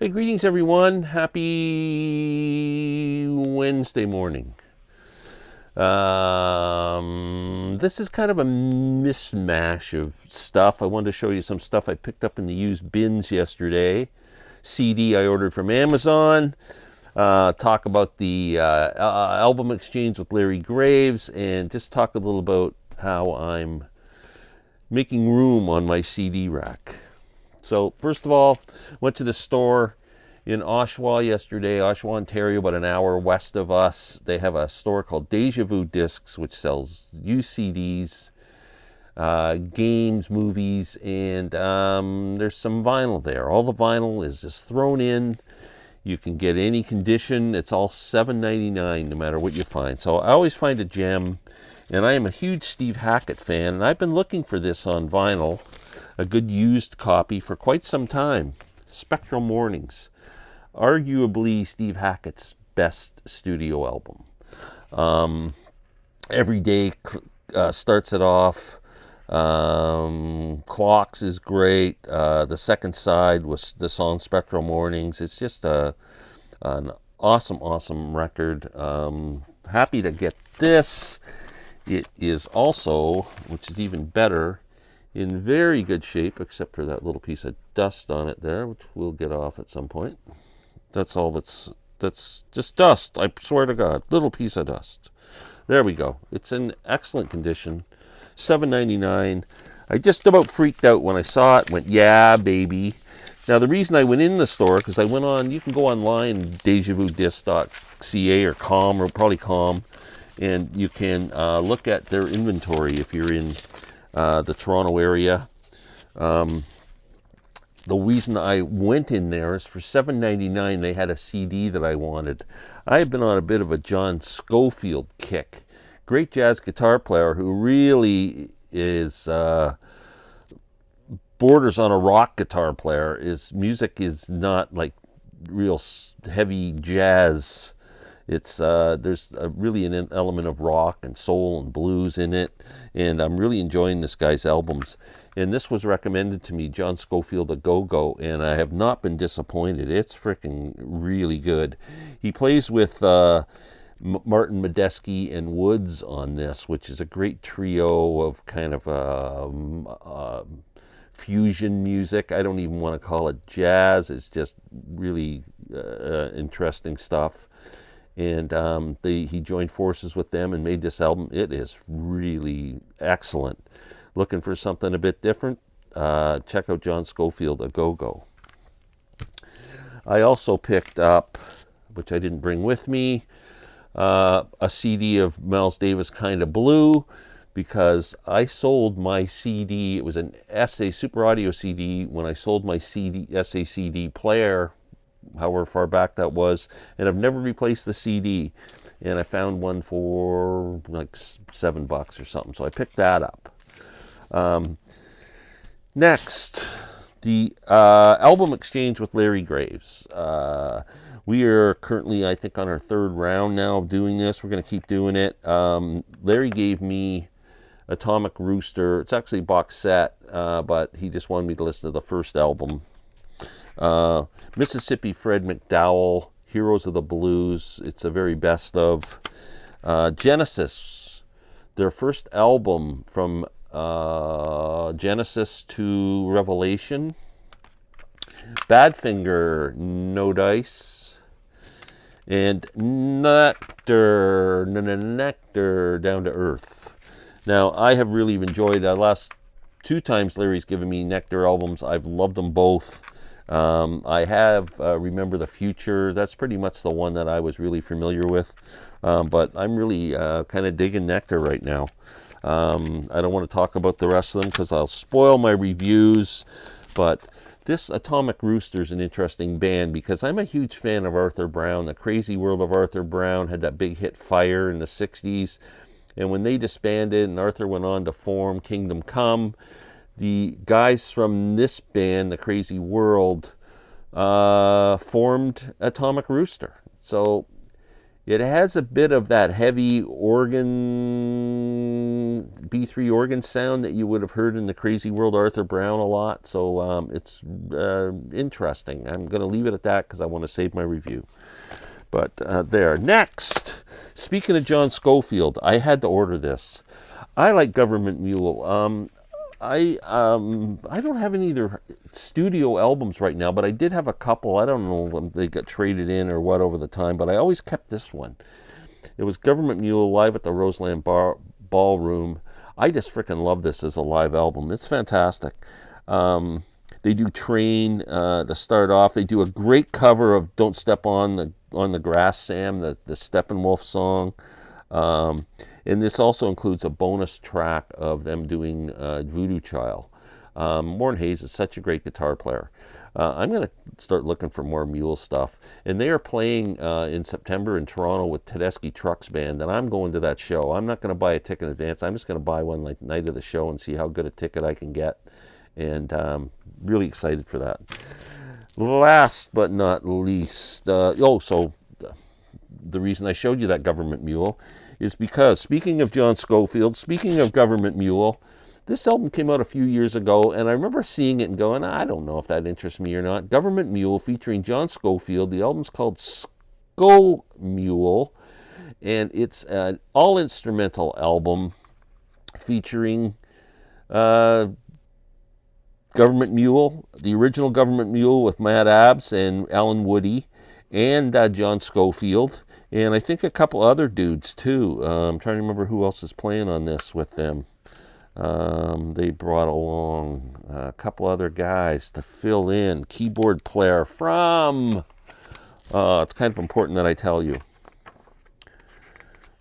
Hey, greetings everyone. Happy Wednesday morning. This is kind of a mishmash of stuff. I wanted to show you some stuff I picked up in the used bins yesterday. CD I ordered from Amazon. Talk about the album exchange with Larry Graves, and just talk a little about how I'm making room on my CD rack. So first of all, went to the store in Oshawa yesterday, Oshawa, Ontario, about an hour west of us. They have a store called Deja Vu Discs, which sells used CDs, games, movies, and there's some vinyl there. All the vinyl is just thrown in. You can get any condition. It's all $7.99 no matter what you find. So I always find a gem, and I am a huge Steve Hackett fan, and I've been looking for this on vinyl, a good used copy, for quite some time. Spectral Mornings, arguably Steve Hackett's best studio album. Every Day starts it off. Clocks is great. The second side was the song Spectral Mornings. It's just an awesome record. Happy to get this. It is also, which is even better, in very good shape, except for that little piece of dust on it there, which we'll get off at some point. That's all that's just dust, I swear to God. Little piece of dust. There we go. It's in excellent condition. $7.99. I just about freaked out when I saw it. Went, yeah, baby. Now, the reason I went in the store, because I went on, you can go online, DejaVuDisc.ca or com, or probably com, and you can look at their inventory if you're in the Toronto area. The reason I went in there is for $7.99 they had a CD that I wanted. I have been on a bit of a John Scofield kick. Great jazz guitar player who really is borders on a rock guitar player. His music is not like real heavy jazz. It's there's really an element of rock and soul and blues in it, and I'm really enjoying this guy's albums. And this was recommended to me, John Scofield A Go-Go, and I have not been disappointed. It's freaking really good. He plays with Martin Medeski and Woods on this, which is a great trio of kind of fusion music. I don't even want to call it jazz. It's just really interesting stuff. And he joined forces with them and made this album. It is really excellent. Looking for something a bit different? Check out John Scofield A Go-Go. I also picked up, which I didn't bring with me, a CD of Miles Davis, Kinda Blue, because I sold my CD. It was an SA Super Audio CD when I sold my SA CD player, however far back that was, and I've never replaced the CD, and I found one for like $7 or something, so I picked that up. Next, the album exchange with Larry Graves. We are currently, I think, on our third round now of doing this. We're going to keep doing it. Larry gave me Atomic Rooster. It's actually a box set, but he just wanted me to listen to the first album. Mississippi Fred McDowell, Heroes of the Blues. It's a very best of. Genesis, their first album from Genesis to Revelation. Badfinger, No Dice. And Nectar, Down to Earth. Now, I have really enjoyed the last two times Larry's given me Nectar albums. I've loved them both. I have Remember the Future. That's pretty much the one that I was really familiar with. But I'm really kind of digging Nectar right now. I don't want to talk about the rest of them because I'll spoil my reviews. But this Atomic Rooster is an interesting band because I'm a huge fan of Arthur Brown. The Crazy World of Arthur Brown had that big hit Fire in the 60s. And when they disbanded and Arthur went on to form Kingdom Come, the guys from this band, The Crazy World, formed Atomic Rooster. So It has a bit of that heavy organ, B3 organ sound that you would have heard in the Crazy World Arthur Brown a lot. So it's interesting. I'm going to leave it at that because I want to save my review. But there. Next, speaking of John Scofield, I had to order this. I like Government Mule. I don't have any of their studio albums right now, but I did have a couple. I don't know when they got traded in or what over the time, but I always kept this one. It was Government Mule live at the Roseland Ballroom. I just freaking love this as a live album. It's fantastic. They do Train to start off. They do a great cover of Don't Step on the Grass, Sam, the Steppenwolf song. And this also includes a bonus track of them doing Voodoo Child. Warren Hayes is such a great guitar player. I'm going to start looking for more Mule stuff. And they are playing in September in Toronto with Tedeschi Trucks Band, and I'm going to that show. I'm not going to buy a ticket in advance. I'm just going to buy one like night of the show and see how good a ticket I can get. And really excited for that. Last but not least, so the reason I showed you that Government Mule is because, speaking of John Scofield, speaking of Government Mule, this album came out a few years ago, and I remember seeing it and going, I don't know if that interests me or not. Government Mule featuring John Scofield. The album's called Sco Mule, and it's an all-instrumental album featuring Government Mule, the original Government Mule with Matt Abbs and Alan Woody, and John Scofield, and I think a couple other dudes too. I'm trying to remember who else is playing on this with them. They brought along a couple other guys to fill in. Keyboard player from, it's kind of important that I tell you.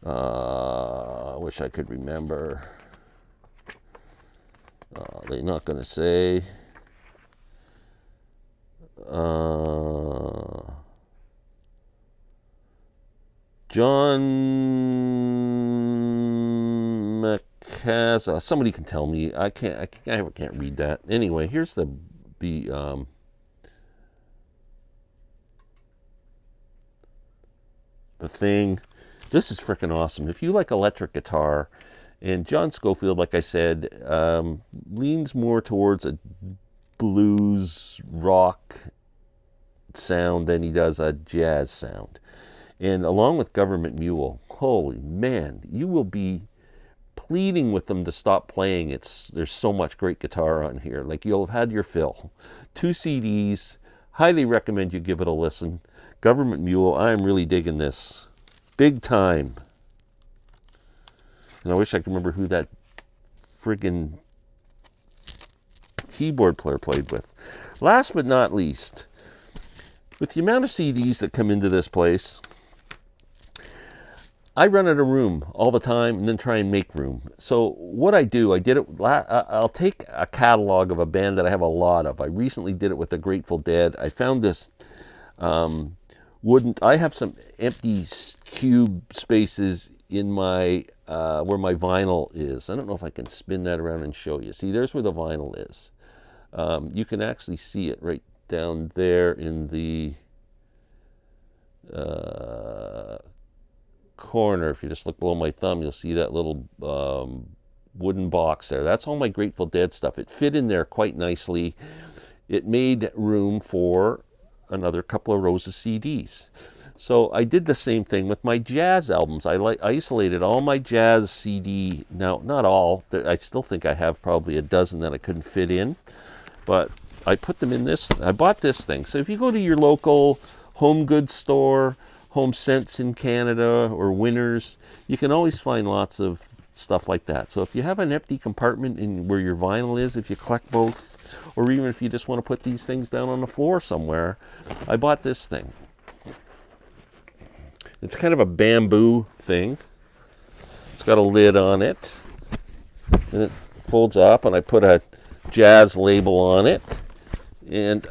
I wish I could remember. They're not going to say. John McCasa. Somebody can tell me. I can't read that. Anyway, here's the thing. This is freaking awesome. If you like electric guitar, and John Scofield, like I said, leans more towards a blues rock sound than he does a jazz sound. And along with Government Mule, holy man, you will be pleading with them to stop playing. There's so much great guitar on here. Like, you'll have had your fill. 2 CDs. Highly recommend you give it a listen. Government Mule, I'm really digging this. Big time. And I wish I could remember who that friggin' keyboard player played with. Last but not least, with the amount of CDs that come into this place, I run out of room all the time and then try and make room. So what I do, I'll take a catalog of a band that I have a lot of. I recently did it with the Grateful Dead. I found this I have some empty cube spaces in my, where my vinyl is. I don't know if I can spin that around and show you. See, there's where the vinyl is. You can actually see it right down there in the corner. If you just look below my thumb, you'll see that little wooden box there. That's all my Grateful Dead stuff. It fit in there quite nicely. It made room for another couple of rows of CDs. So I did the same thing with my jazz albums. I isolated all my jazz CD. Now, not all. I still think I have probably a dozen that I couldn't fit in. But I put them in this. I bought this thing. So if you go to your local home goods store, Home Sense in Canada, or Winners, you can always find lots of stuff like that. So if you have an empty compartment in where your vinyl is, if you collect both, or even if you just want to put these things down on the floor somewhere, I bought this thing. It's kind of a bamboo thing. It's got a lid on it, and it folds up, and I put a jazz label on it, and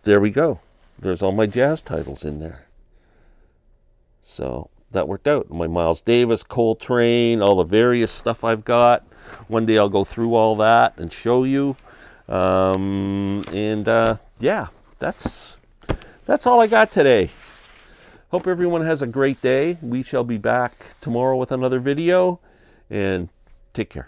there we go. There's all my jazz titles in there. So that worked out. My Miles Davis, Coltrane, all the various stuff I've got. One day I'll go through all that and show you. Yeah, that's all I got today. Hope everyone has a great day. We shall be back tomorrow with another video, and take care.